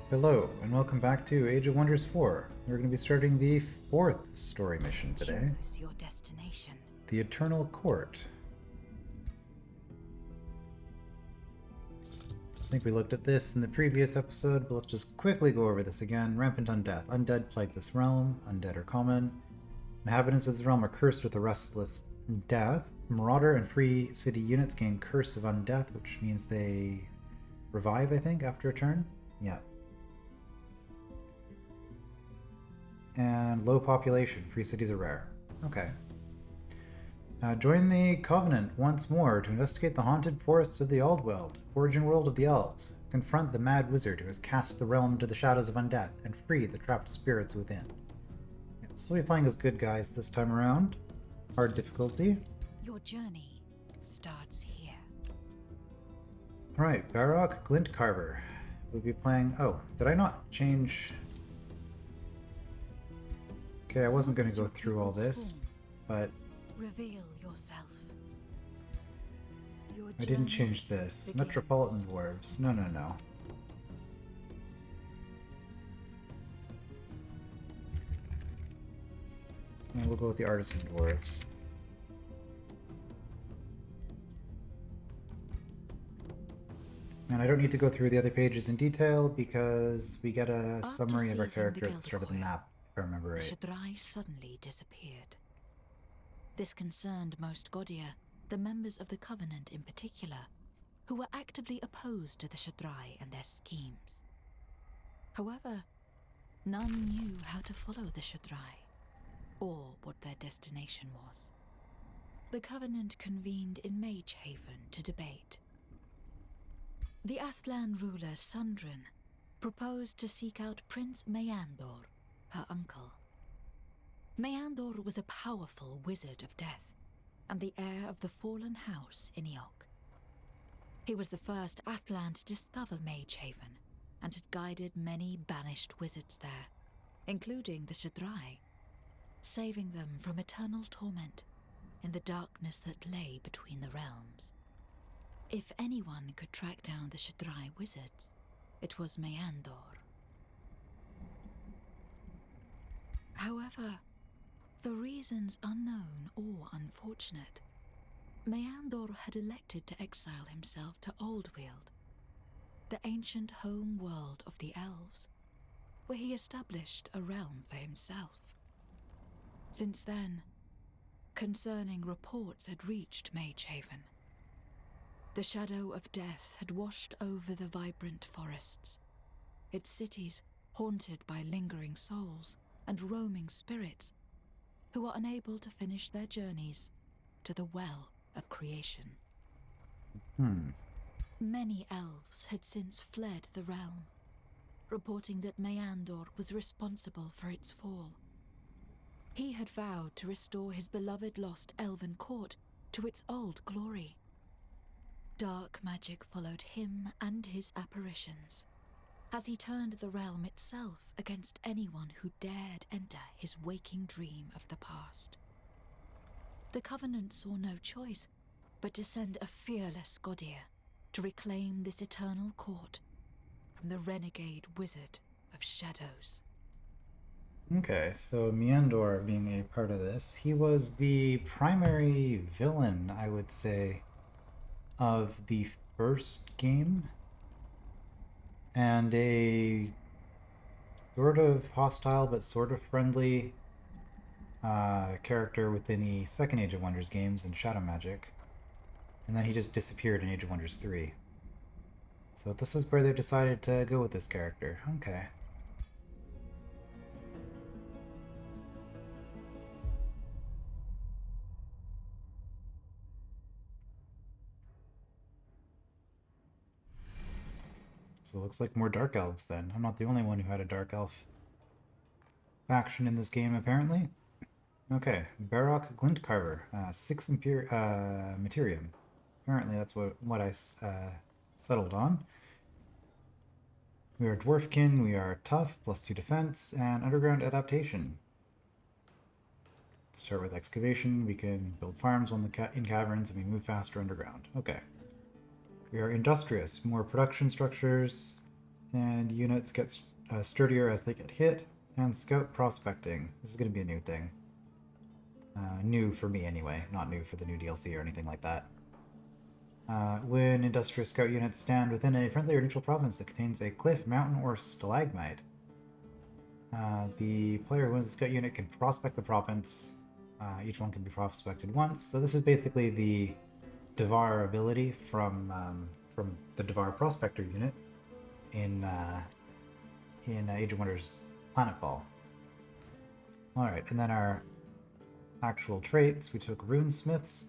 Hello, and welcome back to Age of Wonders 4. We're going to be starting the 4th story mission today. Choose your destination. The Eternal Court. I think we looked at this in the previous episode, but let's just quickly go over this again. Rampant undeath. Undead plague this realm. Undead are common. Inhabitants of this realm are cursed with a restless death. Marauder and free city units gain Curse of Undeath, which means they revive, I think, after a turn. Yeah. And low population. Free cities are rare. Okay. Join the Covenant once more to investigate the haunted forests of the Auldweald, origin world of the Elves. Confront the mad wizard who has cast the realm into the shadows of undeath, and free the trapped spirits within. Yeah, so we'll be playing as good guys this time around. Hard difficulty. Your journey starts here. Alright, Barrock Glint Carver. We'll be playing... Oh, did I not change... Okay, I wasn't going to go through all this, but... Reveal yourself. Your I didn't change this. begins. Metropolitan Dwarves. No. And we'll go with the Artisan Dwarves. And I don't need to go through the other pages in detail because we get a After summary of our seizing the character at the start of the Guildhall, map, if I remember The right. Shadrai suddenly disappeared. This concerned most Godia, the members of the Covenant in particular, who were actively opposed to the Shadrai and their schemes. However, none knew how to follow the Shadrai, or what their destination was. The Covenant convened in Magehaven to debate. The Athlan ruler Sundrin proposed to seek out Prince Meandor, her uncle. Meandor was a powerful wizard of death, and the heir of the fallen house in Iok. He was the first Athlan to discover Magehaven, and had guided many banished wizards there, including the Shadrai, saving them from eternal torment in the darkness that lay between the realms. If anyone could track down the Shadrai wizards, it was Meandor. However, for reasons unknown or unfortunate, Meandor had elected to exile himself to Auldweald, the ancient home world of the Elves, where he established a realm for himself. Since then, concerning reports had reached Magehaven. The shadow of death had washed over the vibrant forests, its cities haunted by lingering souls and roaming spirits who are unable to finish their journeys to the well of creation. Many elves had since fled the realm, reporting that Meandor was responsible for its fall. He had vowed to restore his beloved lost elven court to its old glory. Dark magic followed him and his apparitions, as he turned the realm itself against anyone who dared enter his waking dream of the past. The Covenant saw no choice but to send a fearless Godia to reclaim this eternal court from the renegade wizard of shadows. Okay, so Meandor being a part of this, he was the primary villain, I would say, of the first game, and a sort of hostile but sort of friendly character within the second Age of Wonders games in Shadow Magic, and then he just disappeared in Age of Wonders 3. So this is where they decided to go with this character. Okay. So it looks like more Dark Elves then. I'm not the only one who had a Dark Elf faction in this game, apparently. Okay, Barrock Glint Carver, 6 Materium. Apparently that's what I settled on. We are Dwarfkin, we are Tough, +2 Defense, and Underground Adaptation. Let's start with Excavation. We can build farms in caverns, and we move faster underground. Okay. We are Industrious, more production structures, And units get sturdier as they get hit. And scout prospecting. This is going to be a new thing. New for me anyway, not new for the new DLC or anything like that. When Industrious scout units stand within a friendly or neutral province that contains a cliff, mountain, or stalagmite, the player who wins the scout unit can prospect the province. Each one can be prospected once. So this is basically the Devar ability from the Devar Prospector unit in Age of Wonders Planetfall. Alright, and then our actual traits, we took Runesmiths.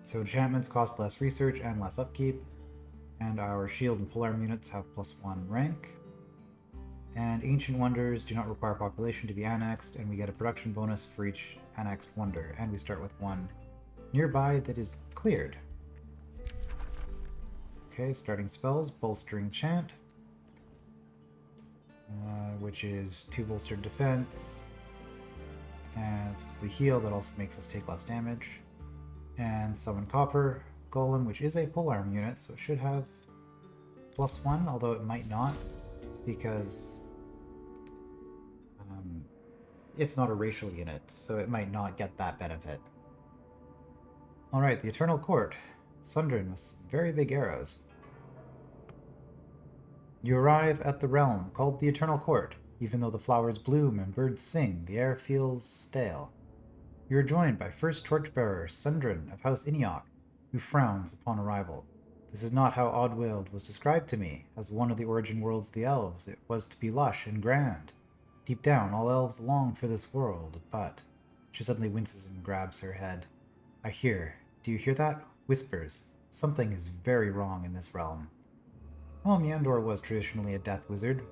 So enchantments cost less research and less upkeep, and our shield and polearm units have +1 rank. And Ancient Wonders do not require population to be annexed, and we get a production bonus for each annexed wonder, and we start with one nearby that is cleared. Okay, starting spells, Bolstering Chant, which is 2 bolstered defense, and it's the heal that also makes us take less damage. And Summon Copper Golem, which is a polearm unit, so it should have +1, although it might not, because it's not a racial unit, so it might not get that benefit. Alright, the Eternal Court. Sundrin with some very big arrows. You arrive at the realm called the Eternal Court. Even though the flowers bloom and birds sing, the air feels stale. You are joined by first torchbearer Sundrin of House Iniok, who frowns upon arrival. This is not how Auldweald was described to me. As one of the origin worlds of the elves, it was to be lush and grand. Deep down, all elves long for this world, but... She suddenly winces and grabs her head. I hear. Do you hear that? Whispers. Something is very wrong in this realm. Well, Meandor was traditionally a death wizard,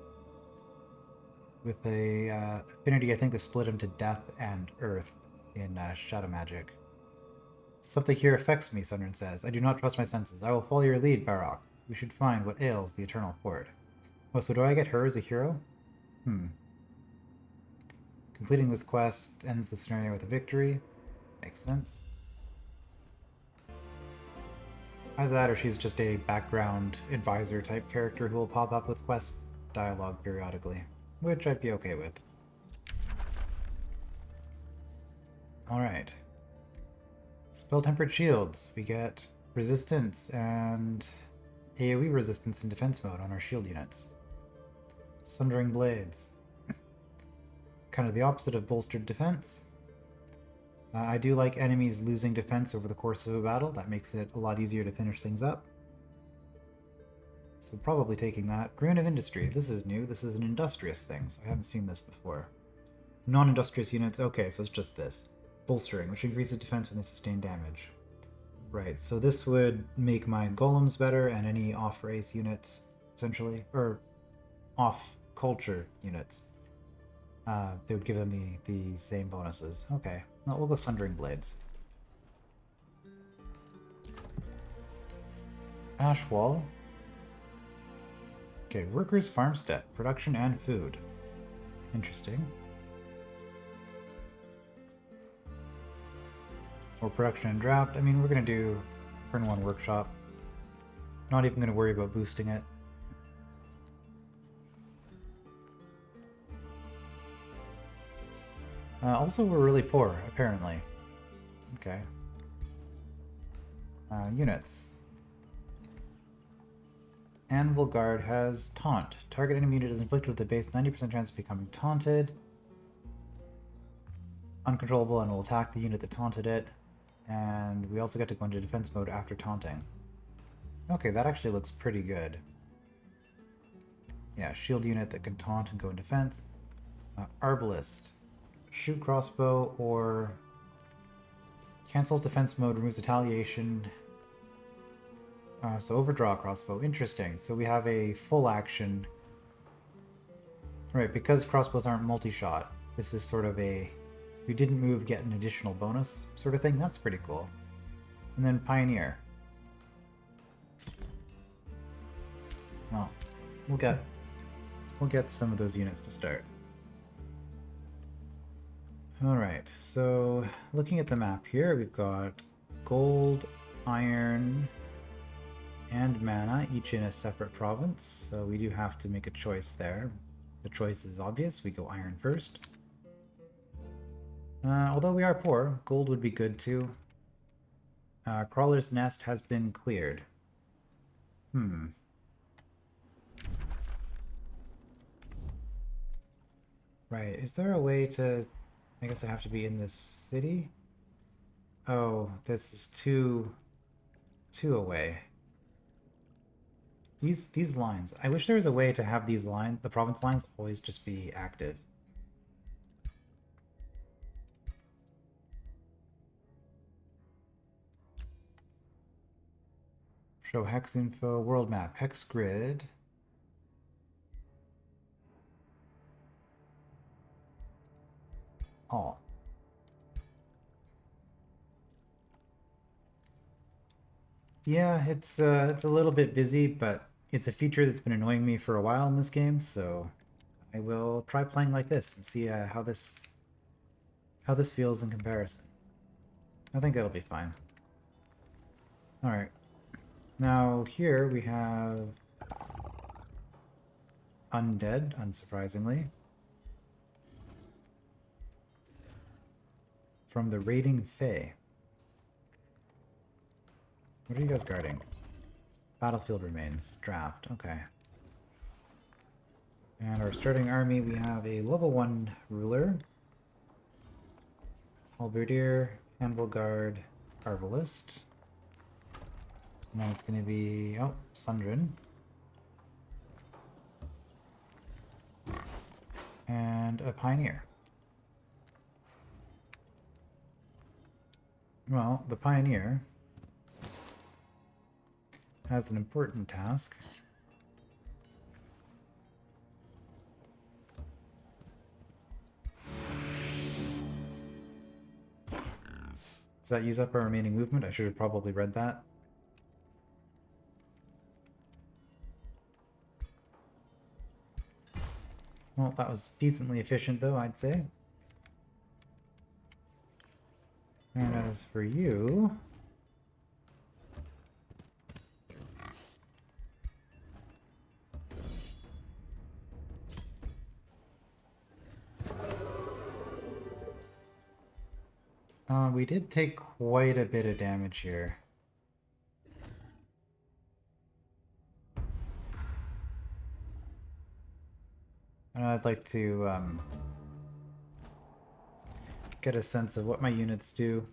with a affinity, I think, that split him to death and earth in Shadow Magic. Something here affects me, Sundrin says. I do not trust my senses. I will follow your lead, Barok. We should find what ails the Eternal Court. Oh, so do I get her as a hero? Completing this quest ends the scenario with a victory. Makes sense. Either that or she's just a background advisor type character who will pop up with quest dialogue periodically, which I'd be okay with. Alright. Spell-tempered shields. We get resistance and AoE resistance in defense mode on our shield units. Sundering blades. Kind of the opposite of bolstered defense. I do like enemies losing defense over the course of a battle. That makes it a lot easier to finish things up. So probably taking that. Rune of Industry. This is new. This is an Industrious thing, so I haven't seen this before. Non-Industrious units. Okay, so it's just this. Bolstering, which increases defense when they sustain damage. Right, so this would make my golems better and any off-race units, essentially. Or off-culture units. They would give them the same bonuses. Okay, well, we'll go Sundering Blades. Ashwall. Okay, Workers Farmstead. Production and food. Interesting. Or production and draft. I mean, we're going to do turn 1 workshop. Not even going to worry about boosting it. Also, we're really poor, apparently. Okay. Units. Anvil Guard has Taunt. Target enemy unit is inflicted with a base 90% chance of becoming taunted. Uncontrollable and will attack the unit that taunted it. And we also get to go into defense mode after taunting. Okay, that actually looks pretty good. Yeah, shield unit that can taunt and go in defense. Arbalist. Shoot crossbow or cancels defense mode, removes retaliation. So overdraw crossbow. Interesting. So we have a full action. Right, because crossbows aren't multi-shot, this is sort of a we didn't move, get an additional bonus sort of thing. That's pretty cool. And then Pioneer. Well, we'll get some of those units to start. Alright, so looking at the map here, we've got gold, iron, and mana, each in a separate province, so we do have to make a choice there. The choice is obvious, we go iron first. Although we are poor, gold would be good too. Crawler's Nest has been cleared. Right, is there a way to... I guess I have to be in this city? Oh, this is two away. These lines. I wish there was a way to have these lines, the province lines, always just be active. Show hex info, world map, hex grid. All. Yeah, it's a little bit busy, but it's a feature that's been annoying me for a while in this game, so I will try playing like this and see how this feels in comparison. I think it'll be fine. All right. Now here we have undead, unsurprisingly, from the raiding Fae. What are you guys guarding? Battlefield remains. Draft. Okay. And our starting army, we have a level 1 ruler, halberdier, anvil guard, arbalist. And then it's going to be, oh, Sundrin. And a pioneer. Well, the pioneer has an important task. Does that use up our remaining movement? I should have probably read that. Well, that was decently efficient though, I'd say. And as for you... we did take quite a bit of damage here. And I'd like to get a sense of what my units do.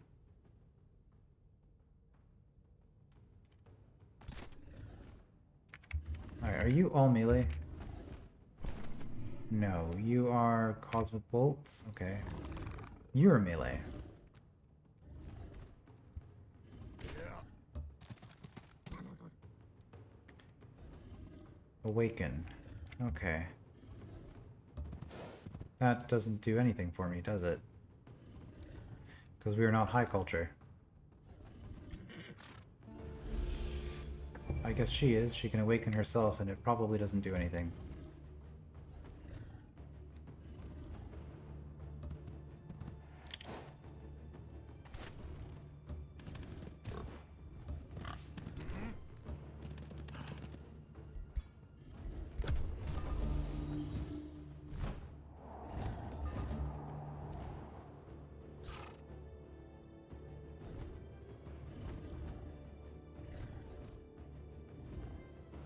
Alright, are you all melee? No, you are Cosmic Bolts. Okay. You're melee. Awaken. Okay. That doesn't do anything for me, does it? Because we are not high culture. I guess she is. She can awaken herself, and it probably doesn't do anything.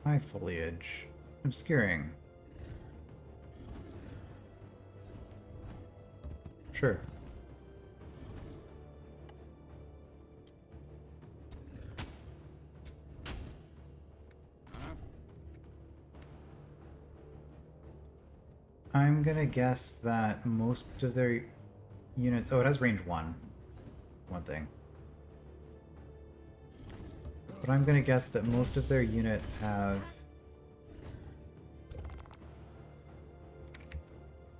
High foliage. Obscuring. Sure. I'm gonna guess that most of their units... Oh, it has range 1. One thing. But I'm gonna guess that most of their units have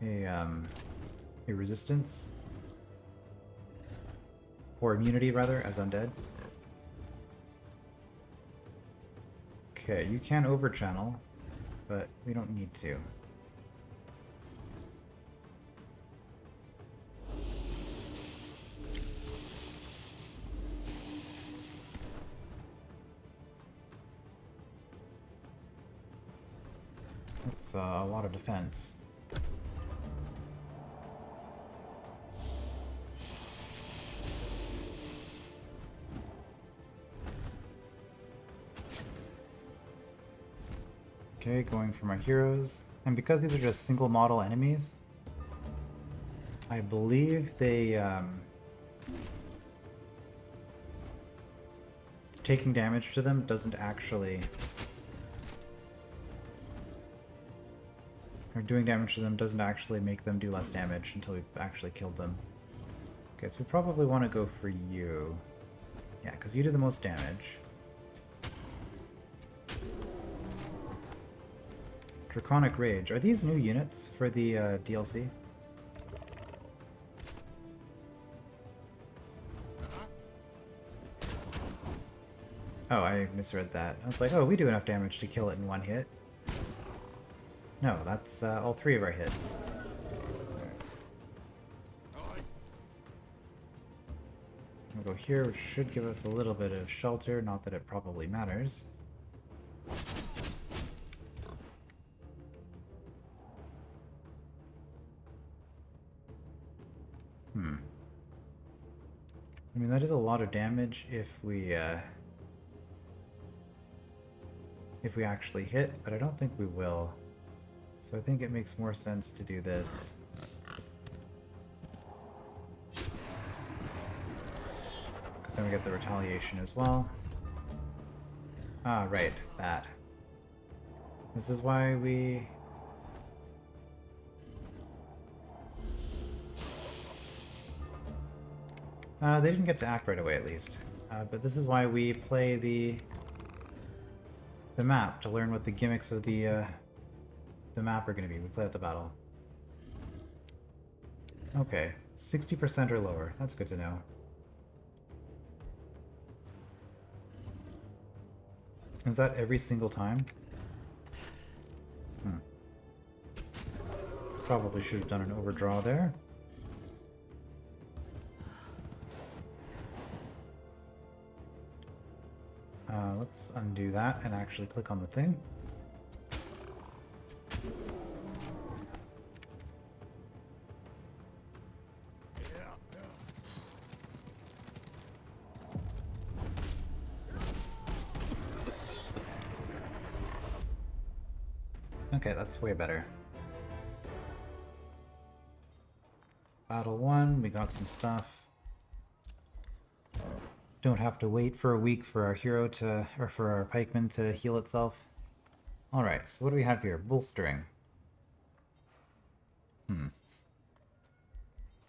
a resistance, or immunity rather, as undead. Okay, you can overchannel, but we don't need to. That's a lot of defense. Okay, going for my heroes. And because these are just single model enemies, I believe they, taking damage to them doesn't actually... or doing damage to them doesn't actually make them do less damage until we've actually killed them. Okay, so we probably want to go for you. Yeah, because you do the most damage. Draconic Rage. Are these new units for the DLC? Oh, I misread that. I was like, oh, we do enough damage to kill it in one hit. No, that's all 3 of our hits. We'll go here, which should give us a little bit of shelter, not that it probably matters. I mean, that is a lot of damage if we actually hit, but I don't think we will. So I think it makes more sense to do this. Because then we get the retaliation as well. Ah, right, that. This is why we... they didn't get to act right away, at least. But this is why we play the map, to learn what the gimmicks of the map are going to be. We play out the battle. Okay, 60% or lower. That's good to know. Is that every single time? Probably should have done an overdraw there. Let's undo that and actually click on the thing. Okay, that's way better. Battle 1, we got some stuff. Don't have to wait for a week for our hero to, or for our pikeman to heal itself. Alright, so what do we have here? Bolstering.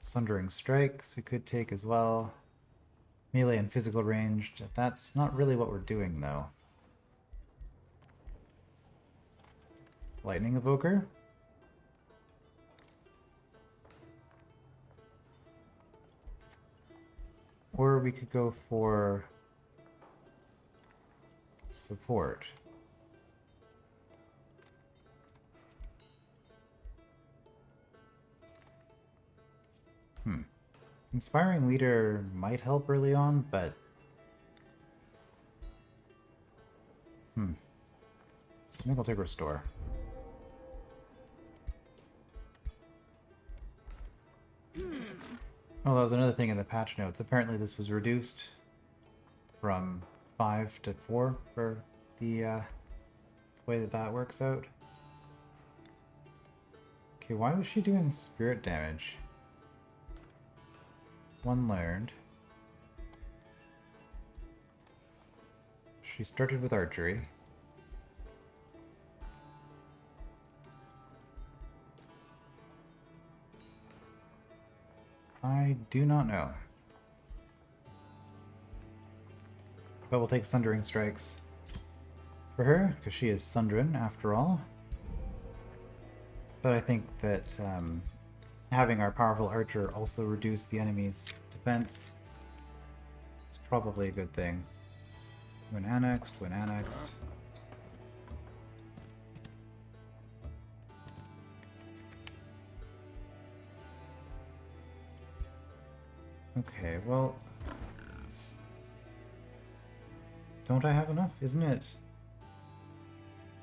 Sundering Strikes we could take as well. Melee and physical ranged. That's not really what we're doing, though. Lightning Evoker. Or we could go for support. Inspiring Leader might help early on, but... I think I'll take Restore. Oh, that was another thing in the patch notes. Apparently this was reduced from 5 to 4 for the way that works out. Okay, why was she doing spirit damage? 1 learned. She started with archery. I do not know. But we'll take Sundering Strikes for her, because she is Sundrin after all. But I think that having our powerful archer also reduce the enemy's defense is probably a good thing. When annexed, when annexed. Okay, well... Don't I have enough? Isn't it?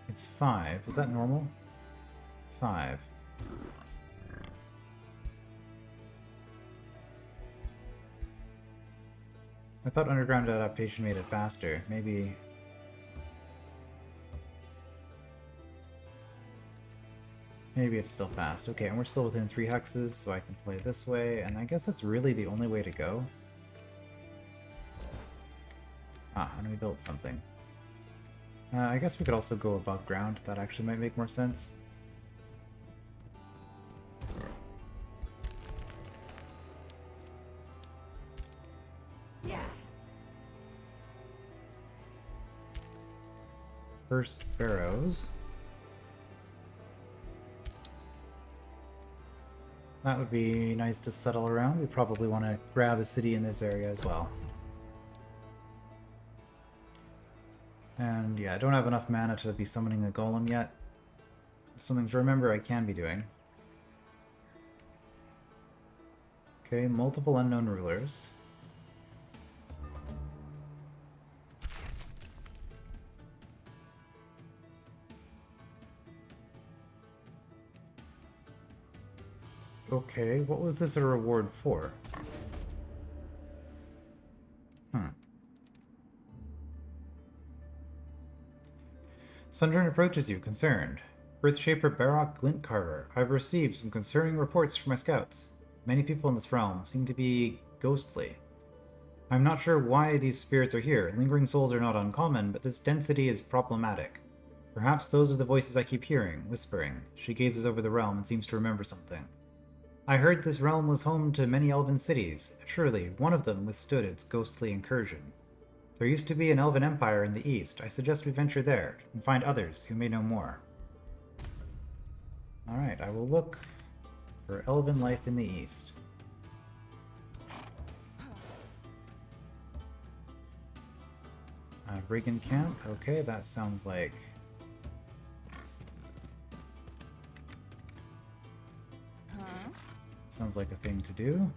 It's 5. Is that normal? 5. I thought underground adaptation made it faster. Maybe... Maybe it's still fast. Okay, and we're still within 3 hexes, so I can play this way, and I guess that's really the only way to go. Ah, and we built something. I guess we could also go above ground. That actually might make more sense. First barrows. That would be nice to settle around. We probably want to grab a city in this area as well. And yeah, I don't have enough mana to be summoning a golem yet. Something to remember I can be doing. Okay, multiple unknown rulers. Okay, what was this a reward for? Sundern approaches you, concerned. Earthshaper Barak Glintcarver, I've received some concerning reports from my scouts. Many people in this realm seem to be ghostly. I'm not sure why these spirits are here. Lingering souls are not uncommon, but this density is problematic. Perhaps those are the voices I keep hearing, whispering. She gazes over the realm and seems to remember something. I heard this realm was home to many elven cities. Surely, one of them withstood its ghostly incursion. There used to be an elven empire in the east. I suggest we venture there and find others who may know more. Alright, I will look for elven life in the east. Brigand Camp. Okay, that sounds like... Sounds like a thing to do.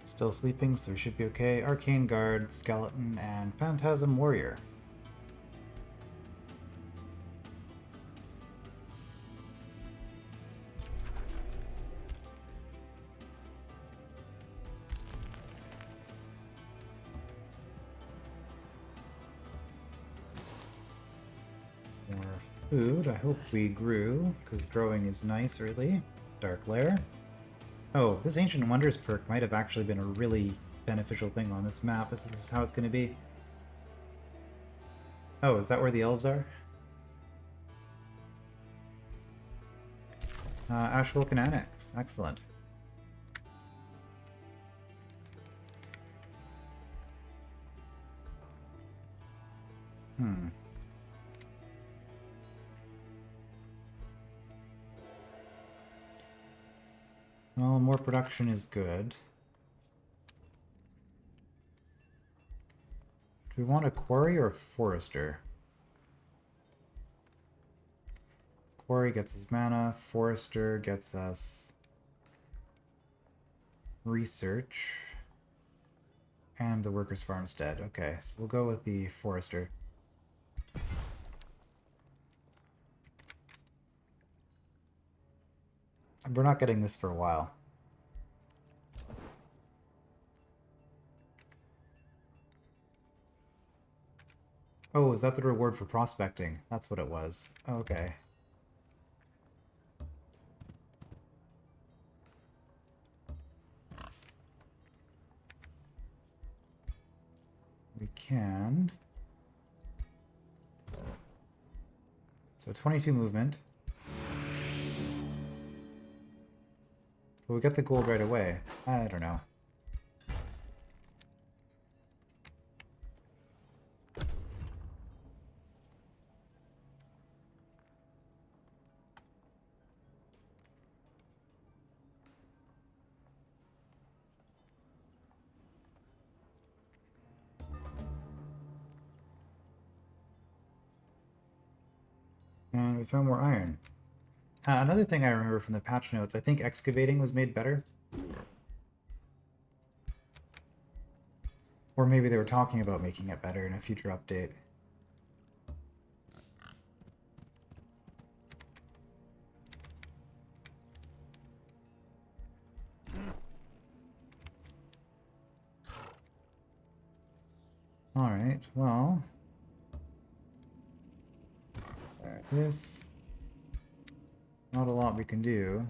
Still sleeping, so we should be okay. Arcane Guard, Skeleton, and Phantasm Warrior. More food. I hope we grew, because growing is nice early. Dark Lair. Oh, this Ancient Wonders perk might have actually been a really beneficial thing on this map, if this is how it's going to be. Oh, is that where the elves are? Ashwolken Annex. Excellent. Well, more production is good. Do we want a quarry or a forester? Quarry gets us mana, forester gets us research, and the workers' farmstead. Okay, so we'll go with the forester. We're not getting this for a while. Oh, is that the reward for prospecting? That's what it was. Okay. We can... So 22 movement. But we got the gold right away. I don't know. And we found more iron. Another thing I remember from the patch notes, I think excavating was made better. Or maybe they were talking about making it better in a future update. Alright, well... This... Not a lot we can do.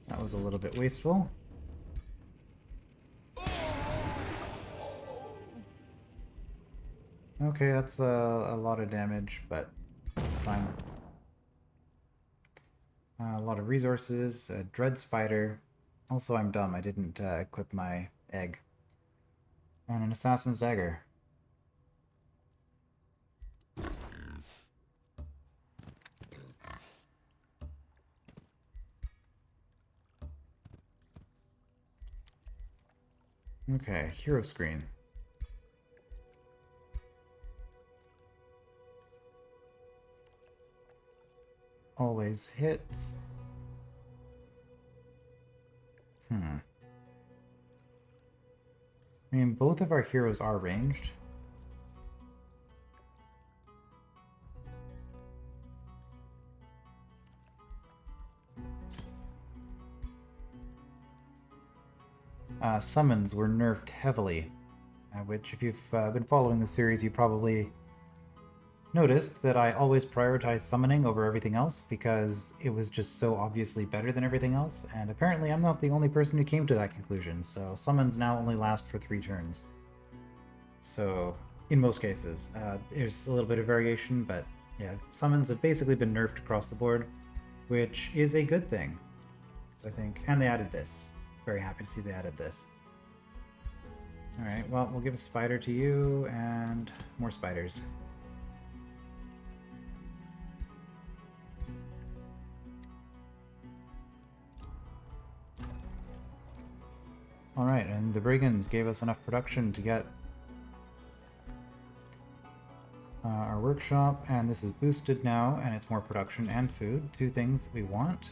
That was a little bit wasteful. Okay, that's a lot of damage, but it's fine. A lot of resources, a dread spider. Also, I'm dumb, I didn't equip my egg. And an assassin's dagger. Okay, hero screen. Always hits. I mean, both of our heroes are ranged. Summons were nerfed heavily, which if you've been following the series, you probably noticed that I always prioritize summoning over everything else because it was just so obviously better than everything else, and apparently I'm not the only person who came to that conclusion, so summons now only last for 3 turns. So, in most cases, there's a little bit of variation, but yeah, summons have basically been nerfed across the board, which is a good thing, I think. And they added this. Very happy to see they added this. Alright, well, we'll give a spider to you, and more spiders. Alright, and the Brigands gave us enough production to get our workshop, and this is boosted now, and it's more production and food. 2 things that we want.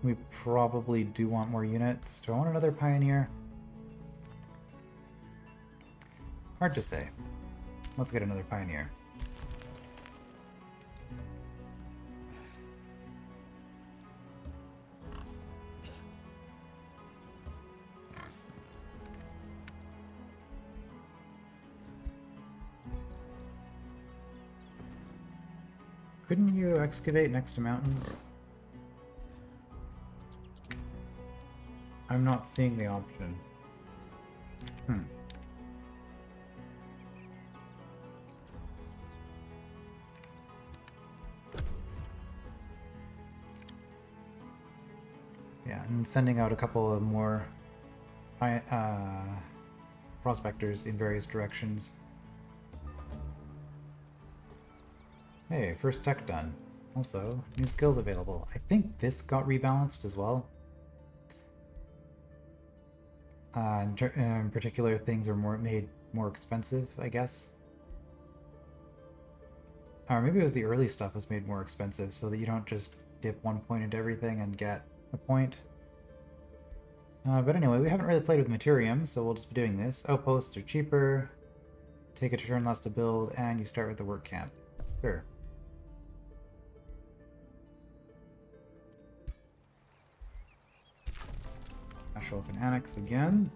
We probably do want more units. Do I want another pioneer? Hard to say. Let's get another pioneer. Couldn't you excavate next to mountains? I'm not seeing the option. Yeah, and sending out a couple of more prospectors in various directions. Hey, first tech done. Also, new skills available. I think this got rebalanced as well. In particular, things are made more expensive, I guess. Or maybe it was the early stuff was made more expensive so that you don't just dip 1 point into everything and get a point. But anyway, we haven't really played with Materium, so we'll just be doing this. Outposts are cheaper, take a turn less to build, and you start with the work camp. Sure. I show up in Annex again.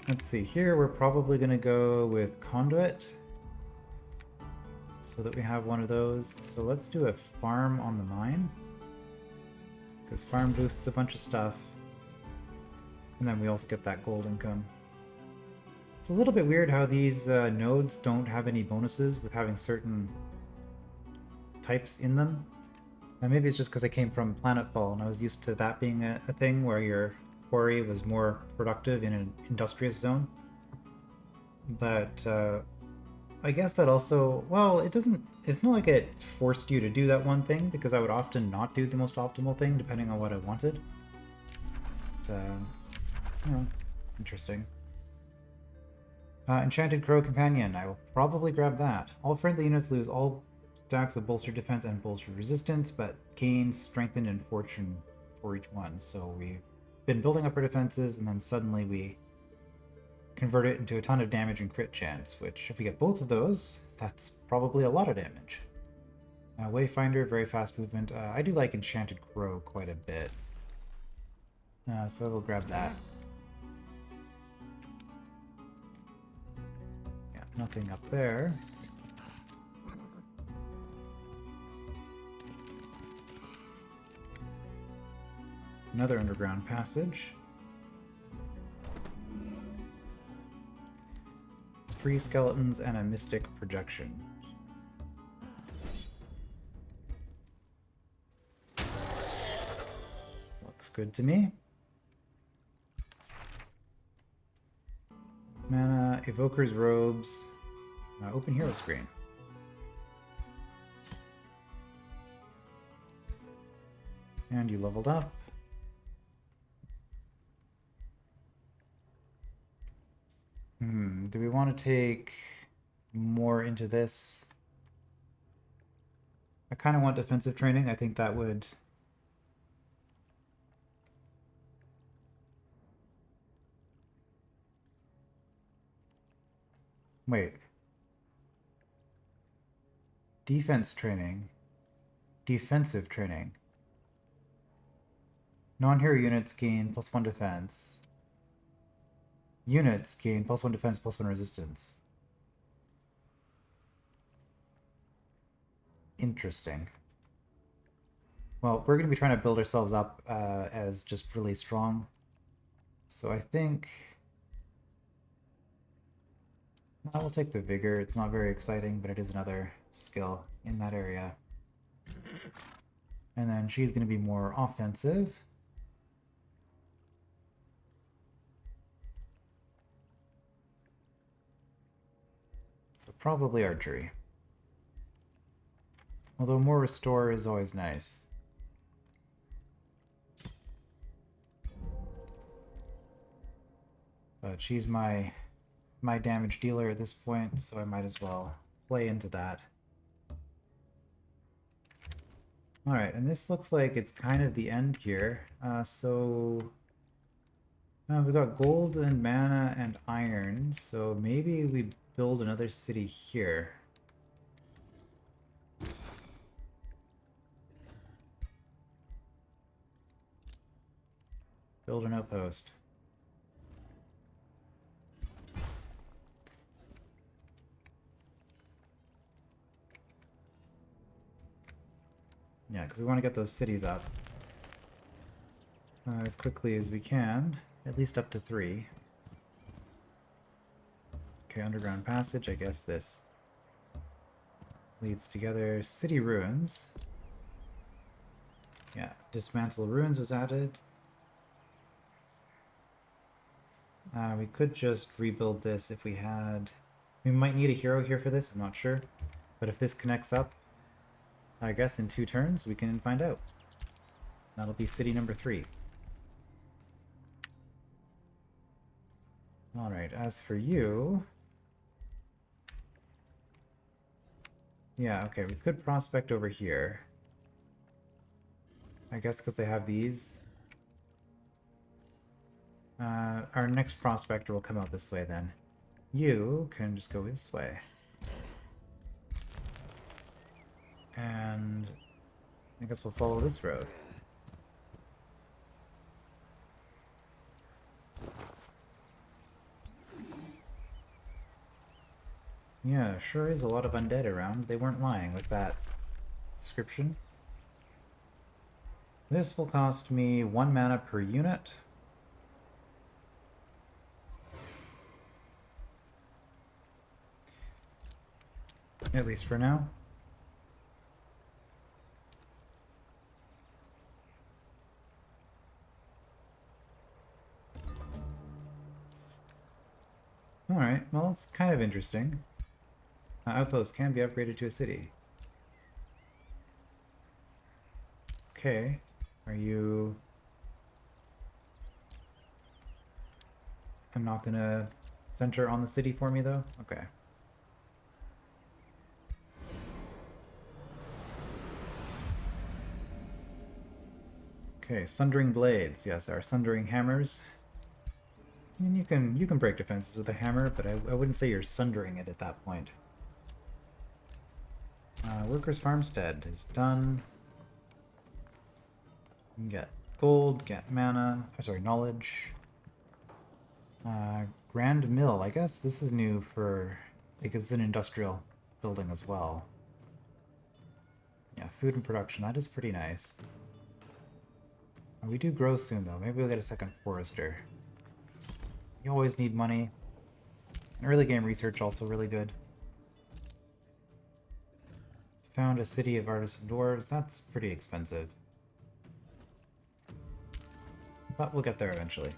Let's see, here we're probably going to go with Conduit, so that we have one of those. So let's do a farm on the mine, because farm boosts a bunch of stuff, and then we also get that gold income. It's a little bit weird how these nodes don't have any bonuses with having certain types in them. And maybe it's just because I came from Planetfall and I was used to that being a thing where your quarry was more productive in an industrious zone. But I guess that also, well, it doesn't, it's not like it forced you to do that one thing, because I would often not do the most optimal thing depending on what I wanted. So, interesting. Enchanted Crow Companion, I will probably grab that. All friendly units lose all stacks of bolstered defense and bolstered resistance, but gain strengthened and fortune for each one. So we've been building up our defenses, and then suddenly we convert it into a ton of damage and crit chance, which, if we get both of those, that's probably a lot of damage. Wayfinder, very fast movement. I do like Enchanted Crow quite a bit. So we'll grab that. Yeah, nothing up there. Another underground passage. 3 skeletons and a mystic projection. Looks good to me. Mana, Evoker's Robes, open hero screen. And you leveled up. Do we want to take more into this? I kind of want defensive training. I think that would... Wait. Defense training. Defensive training. Non-hero units gain +1 defense. Units gain +1 defense, +1 resistance. Interesting. Well, we're going to be trying to build ourselves up as just really strong. So I think... I will take the Vigor. It's not very exciting, but it is another skill in that area. And then she's going to be more offensive. So probably archery. Although more restore is always nice. But she's my damage dealer at this point, so I might as well play into that. Alright, and this looks like it's kind of the end here. We've got gold and mana and iron, so maybe we build another city here. Build an outpost. Yeah, because we want to get those cities up as quickly as we can, at least up to 3. Okay, underground passage, I guess this leads together. City ruins. Yeah, dismantle ruins was added. We could just rebuild this if we had... We might need a hero here for this, I'm not sure. But if this connects up, I guess in 2 turns we can find out. That'll be city number 3. Alright, as for you... Yeah, okay, we could prospect over here. I guess because they have these. Our next prospector will come out this way then. You can just go this way. And I guess we'll follow this road. Yeah, sure is a lot of undead around. They weren't lying with that description. This will cost me 1 mana per unit. At least for now. Alright, well, it's kind of interesting. Outpost can be upgraded to a city. Okay. Are you... I'm not gonna center on the city for me, though? Okay. Okay, Sundering Blades. Yes, our Sundering Hammers. I mean, you can break defenses with a hammer, but I wouldn't say you're sundering it at that point. Workers' Farmstead is done. You can get gold, get mana, knowledge. Grand Mill, I guess this is new for, because it's an industrial building as well. Yeah, food and production, that is pretty nice. We do grow soon though, maybe we'll get a second forester. You always need money. And early game research also really good. Found a city of artisan dwarves, that's pretty expensive. But we'll get there eventually.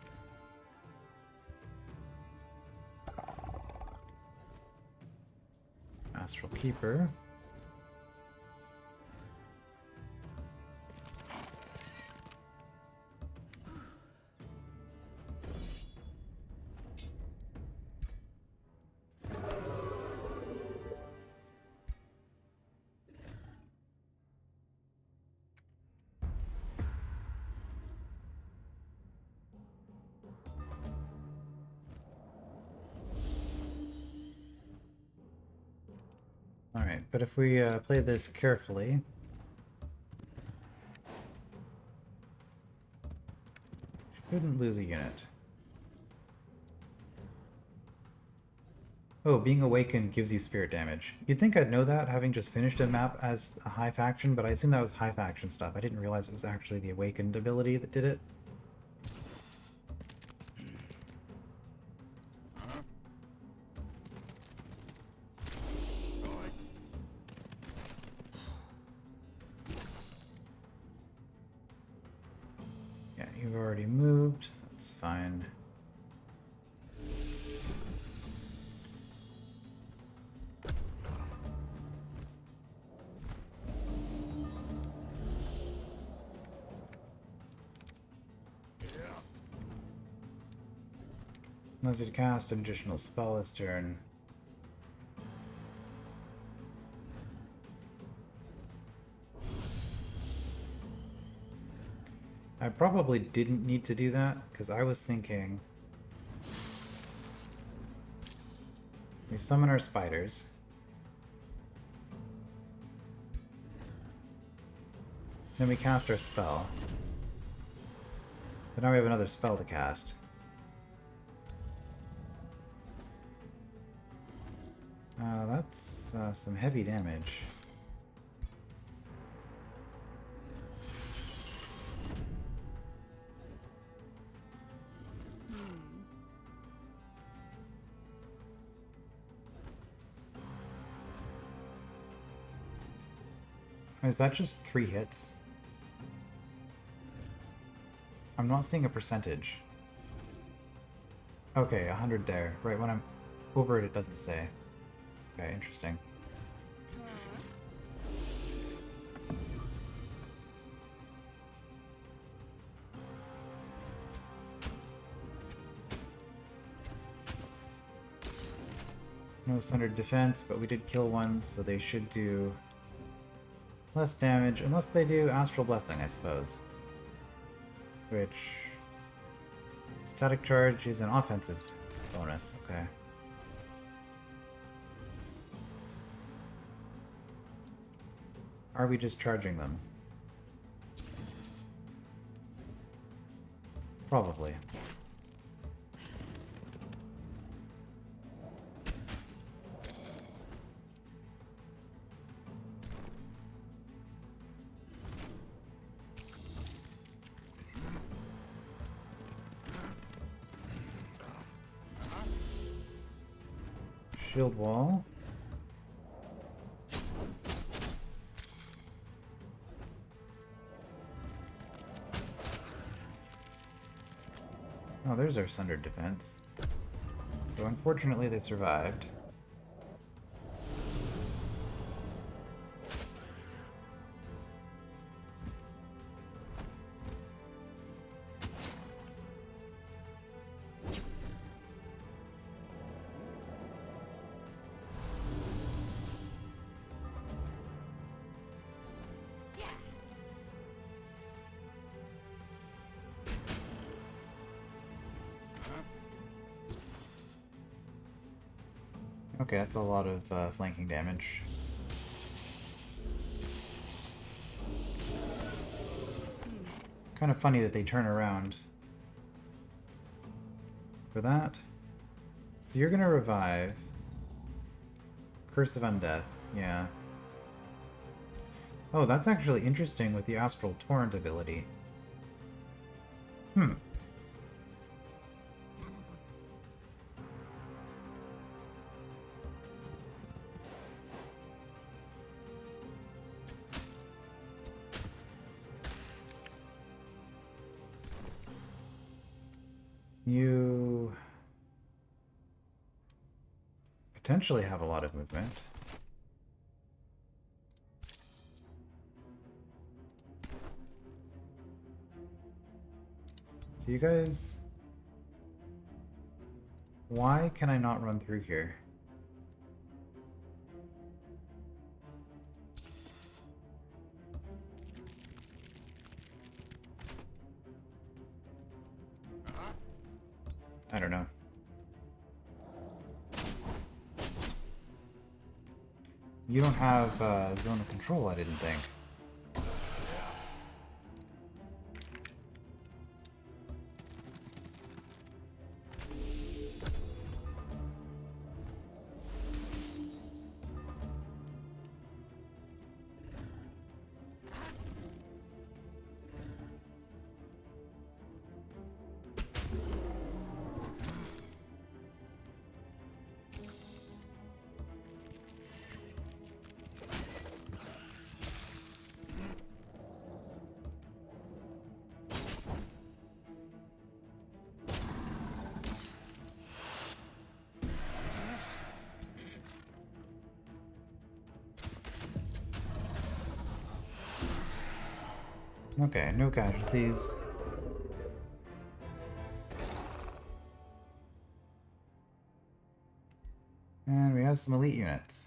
Astral Keeper. Alright, but if we play this carefully... Shouldn't lose a unit. Oh, being awakened gives you spirit damage. You'd think I'd know that, having just finished a map as a high faction, but I assume that was high faction stuff. I didn't realize it was actually the awakened ability that did it. Yeah, you've already moved. That's fine. Unless you cast an additional spell this turn. I probably didn't need to do that, because I was thinking... We summon our spiders. Then we cast our spell. But now we have another spell to cast. That's some heavy damage. Is that just 3 hits? I'm not seeing a percentage. Okay, 100 there. Right, when I'm over it, it doesn't say. Okay, interesting. No sundered defense, but we did kill one, so they should do less damage, unless they do Astral Blessing, I suppose. Which... Static Charge is an offensive bonus, okay. Are we just charging them? Probably. Shield wall. Oh, there's our sundered defense. So unfortunately they survived. Okay, that's a lot of flanking damage. Kind of funny that they turn around for that. So you're gonna revive. Curse of Undeath, yeah. Oh, that's actually interesting with the Astral Torrent ability. Hmm. You potentially have a lot of movement. Do you guys... Why can I not run through here? I don't know. You don't have zone of control, I didn't think. Okay, no casualties. And we have some elite units.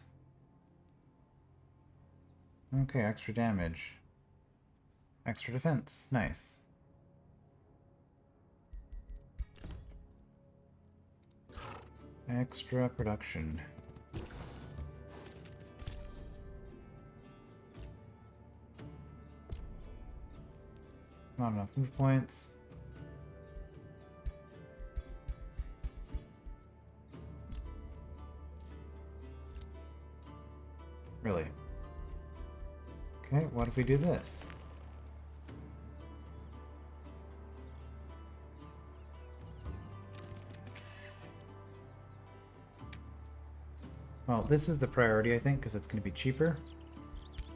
Okay, extra damage. Extra defense. Nice. Extra production. Not enough move points. Really? Okay, what if we do this? Well, this is the priority, I think, because it's going to be cheaper.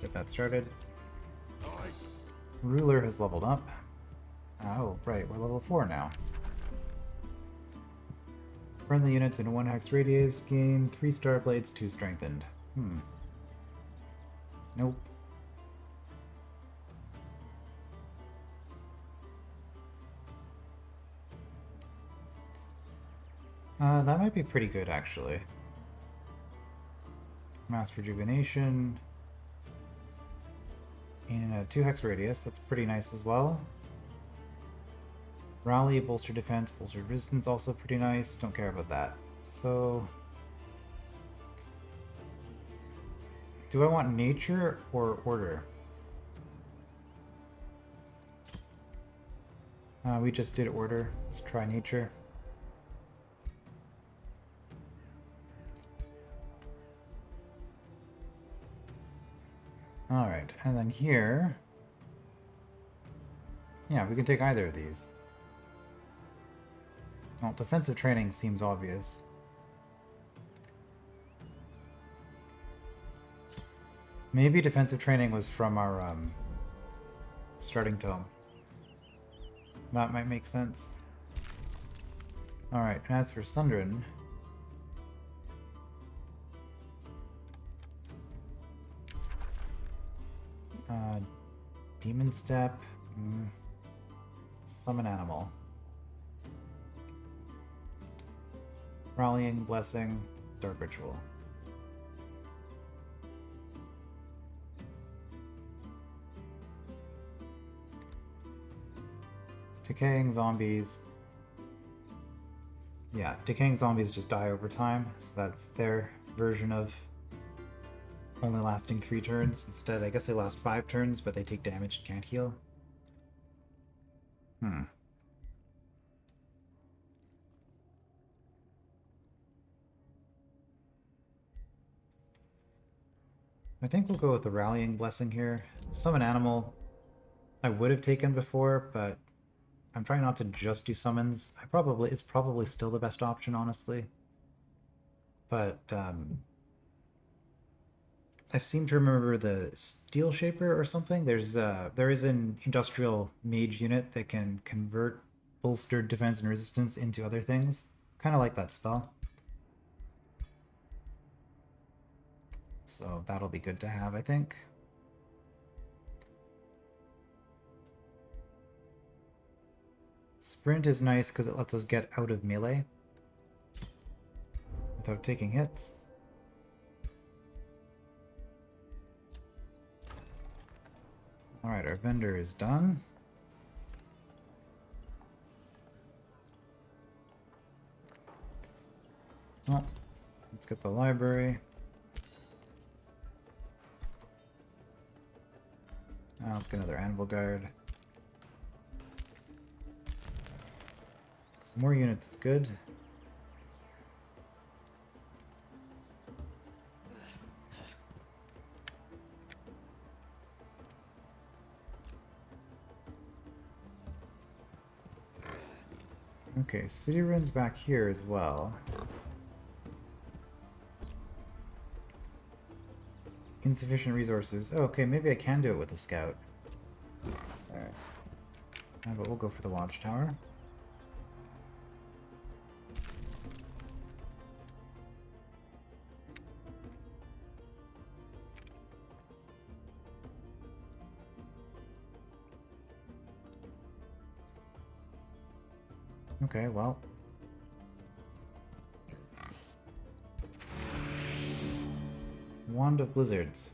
Get that started. Ruler has leveled up. Oh, right, we're level 4 now. Friendly units in 1 hex radius gain 3 star blades, 2 strengthened. Nope. That might be pretty good, actually. Mass rejuvenation. In a 2 hex radius, that's pretty nice as well. Rally, bolster defense, bolstered resistance, also pretty nice. Don't care about that. So... do I want nature or order? We just did order. Let's try nature. Alright, and then here... yeah, we can take either of these. Well, defensive training seems obvious. Maybe defensive training was from our starting tome. That might make sense. Alright, and as for Sundrin... Demon Step... Summon Animal. Rallying, Blessing, Dark Ritual. Decaying Zombies. Yeah, Decaying Zombies just die over time, so that's there. version of only lasting 3 turns. Instead, I guess they last 5 turns, but they take damage and can't heal. I think we'll go with the Rallying Blessing here. Summon Animal I would have taken before, but I'm trying not to just do summons. It's probably still the best option, honestly. But I seem to remember the Steel Shaper or something. There is an industrial mage unit that can convert bolstered defense and resistance into other things. Kind of like that spell. So that'll be good to have, I think. Sprint is nice because it lets us get out of melee without taking hits. Alright, our vendor is done. Well, let's get the library. Now let's get another Anvil Guard. Some more units is good. Okay, city ruins back here as well. Insufficient resources. Oh, okay, maybe I can do it with a scout. Alright. But we'll go for the watchtower. Okay, well. Wand of Blizzards.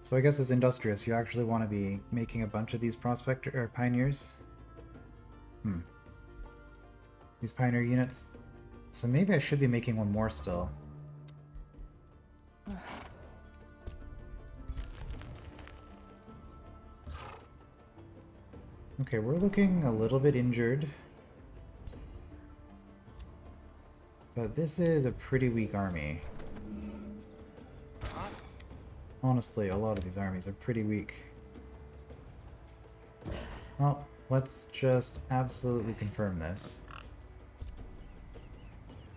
So I guess as Industrious, you actually want to be making a bunch of these prospector or pioneers. These pioneer units. So maybe I should be making one more still. Okay, we're looking a little bit injured. But this is a pretty weak army. Honestly, a lot of these armies are pretty weak. Well, let's just absolutely confirm this.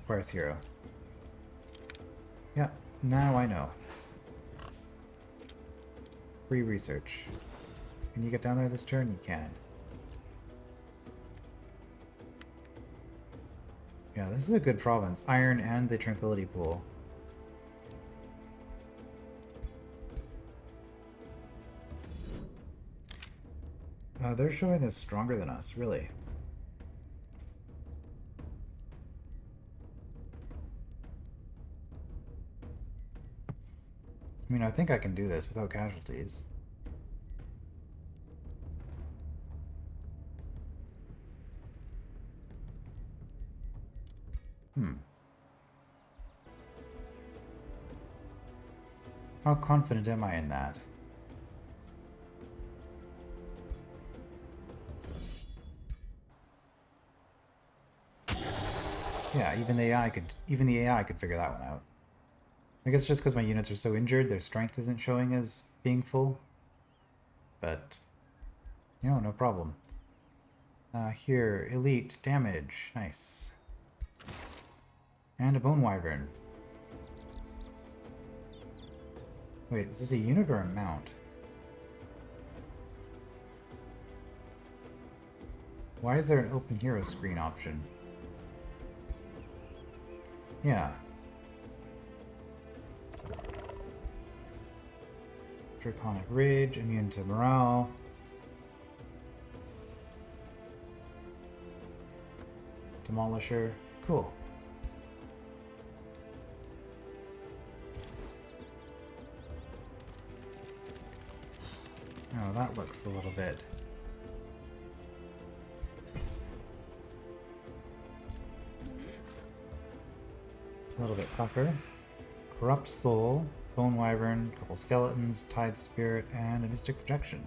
Requires hero. Yeah, now I know. Free research. Can you get down there this turn? You can. Yeah, this is a good province. Iron and the Tranquility Pool. They're showing us stronger than us, really. I mean, I think I can do this without casualties. How confident am I in that? Yeah, even the AI could figure that one out. I guess just because my units are so injured, their strength isn't showing as being full. But, you know, no problem. Here, elite, damage, nice. And a bone wyvern. Wait, is this a unit or a mount? Why is there an open hero screen option? Yeah. Draconic Rage, immune to morale. Demolisher. Cool. Oh, that looks a little bit... tougher. Corrupt Soul, Bone Wyvern, couple Skeletons, Tide Spirit, and a Mystic Protection.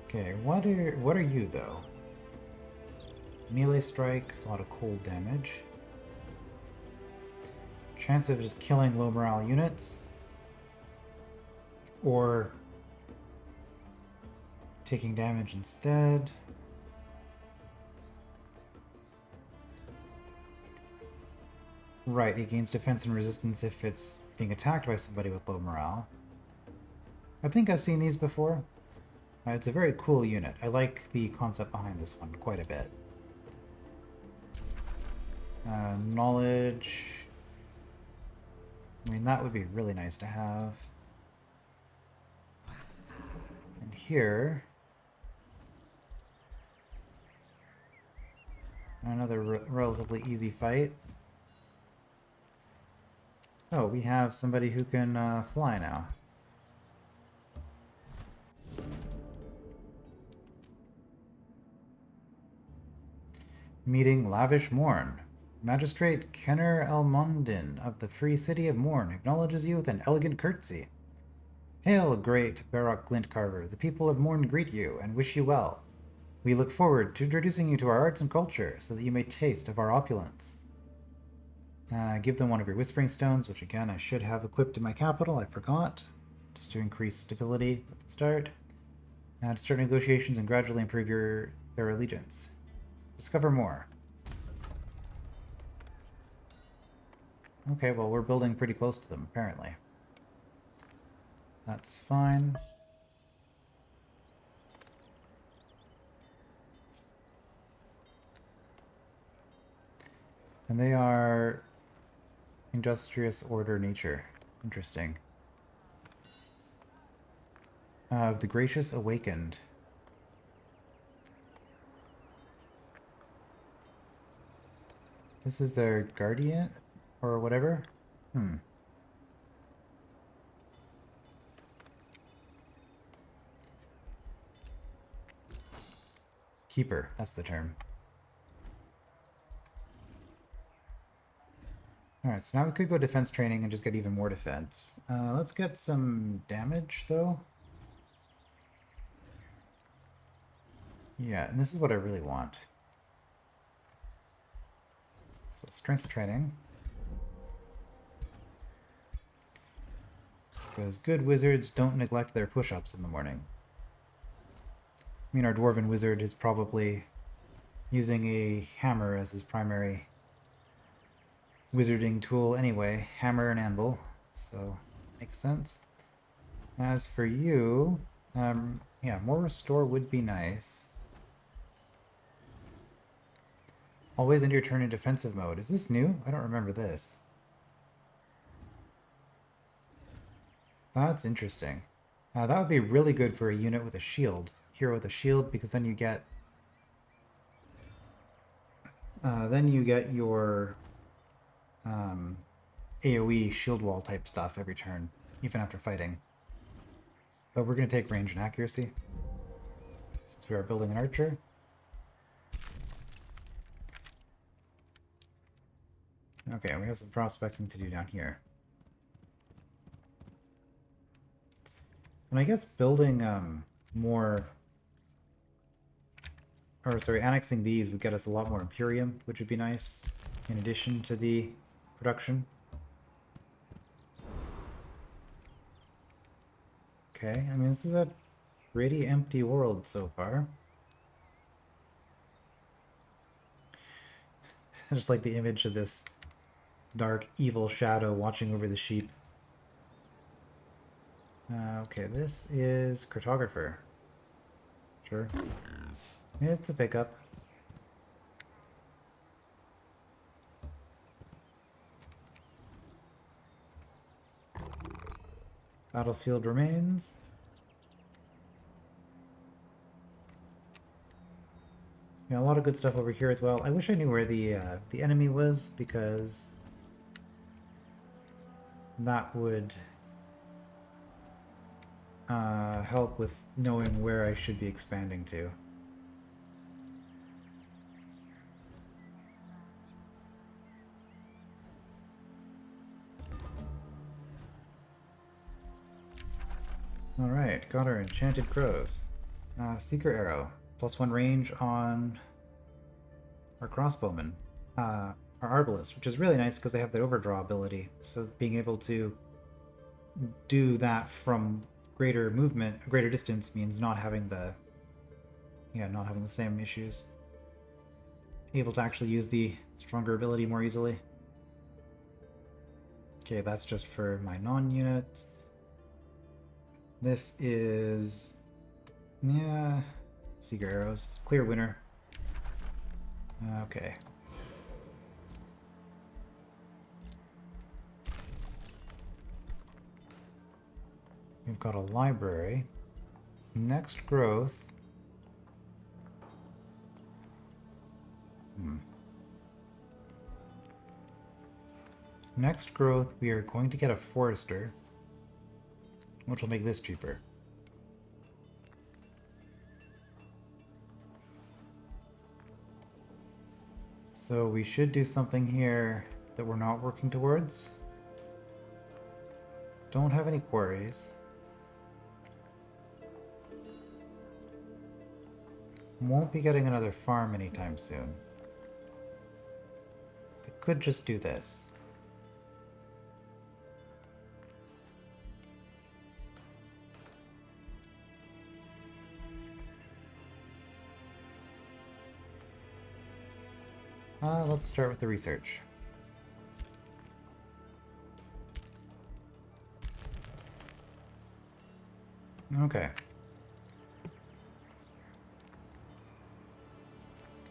Okay, what are you, though? Melee Strike, a lot of cold damage. Chance of just killing low morale units. Or taking damage instead. Right, it gains defense and resistance if it's being attacked by somebody with low morale. I think I've seen these before. It's a very cool unit. I like the concept behind this one quite a bit. Knowledge... I mean, that would be really nice to have. And here... another relatively easy fight. Oh, we have somebody who can fly now. Meeting Lavish Morn. Magistrate Kenner Elmondin of the Free City of Morn acknowledges you with an elegant curtsy. Hail, great Baroque Glint Carver. The people of Morn greet you and wish you well. We look forward to introducing you to our arts and culture so that you may taste of our opulence. Give them one of your Whispering Stones, which again I should have equipped in my capital, I forgot, just to increase stability at the start. To start negotiations and gradually improve their allegiance. Discover more. Okay, well we're building pretty close to them, apparently. That's fine. And they are Industrious Order Nature. Interesting. The Gracious Awakened. This is their guardian? Or whatever? Keeper, that's the term. Alright, so now we could go defense training and just get even more defense. Let's get some damage, though. Yeah, and this is what I really want. So, strength training. Because good wizards don't neglect their push-ups in the morning. I mean, our dwarven wizard is probably using a hammer as his primary wizarding tool anyway. Hammer and anvil, so makes sense. As for you, yeah, more restore would be nice. Always end your turn in defensive mode. Is this new? I don't remember this. That's interesting. That would be really good for a unit with a shield. Hero with a shield, because then you get your AoE shield wall type stuff every turn, even after fighting. But we're going to take range and accuracy, since we are building an archer. Okay, we have some prospecting to do down here. And I guess building annexing these would get us a lot more Imperium, which would be nice, in addition to the production. Okay, I mean, this is a pretty empty world so far. I just like the image of this dark, evil shadow watching over the sheep. Okay, this is Cartographer. Sure. It's a pickup. Battlefield remains. Yeah, a lot of good stuff over here as well. I wish I knew where the enemy was, because that would help with knowing where I should be expanding to. Alright, got our enchanted crows. Secret arrow. +1 range on our crossbowmen. Our arbalist, which is really nice because they have the overdraw ability. So being able to do that from greater movement, greater distance means not having the same issues. Able to actually use the stronger ability more easily. Okay, that's just for my non-units. This is... yeah... Secret arrows. Clear winner. Okay. We've got a library. Next growth. Next growth, we are going to get a forester, which will make this cheaper. So we should do something here that we're not working towards. Don't have any quarries. Won't be getting another farm anytime soon. I could just do this. Let's start with the research. Okay.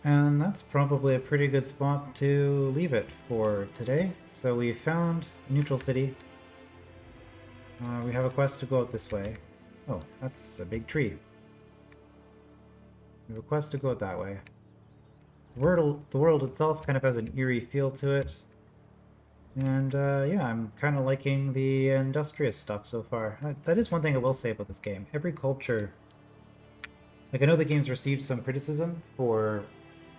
And that's probably a pretty good spot to leave it for today. So we found a neutral city. We have a quest to go out this way. Oh, that's a big tree. We have a quest to go out that way. The world itself kind of has an eerie feel to it. And yeah, I'm kind of liking the Industrious stuff so far. That is one thing I will say about this game. Every culture... Like, I know the game's received some criticism for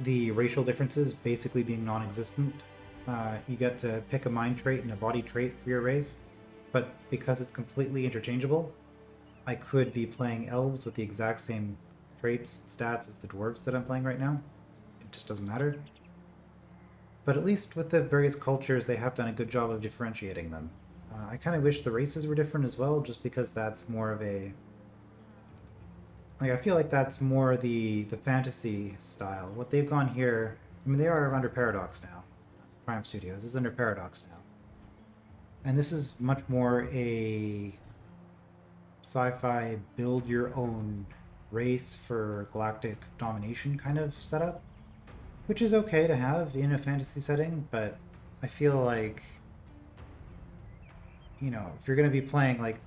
the racial differences basically being non-existent. You get to pick a mind trait and a body trait for your race, but because it's completely interchangeable, I could be playing elves with the exact same traits, stats as the dwarves that I'm playing right now. It just doesn't matter. But at least with the various cultures, they have done a good job of differentiating them. I kind of wish the races were different as well, just because that's more of a... Like, I feel like that's more the fantasy style. What they've gone here... I mean, they are under Paradox now. Prime Studios is under Paradox now. And this is much more a sci-fi build-your-own race for galactic domination kind of setup. Which is okay to have in a fantasy setting, but I feel like, you know, if you're going to be playing, like,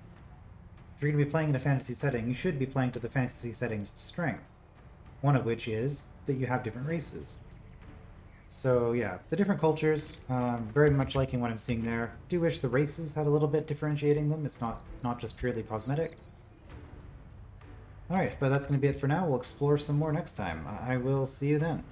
if you're going to be playing in a fantasy setting, you should be playing to the fantasy setting's strength. One of which is that you have different races. So yeah, the different cultures, very much liking what I'm seeing there. Do wish the races had a little bit differentiating them. It's not just purely cosmetic. Alright, but that's going to be it for now. We'll explore some more next time. I will see you then.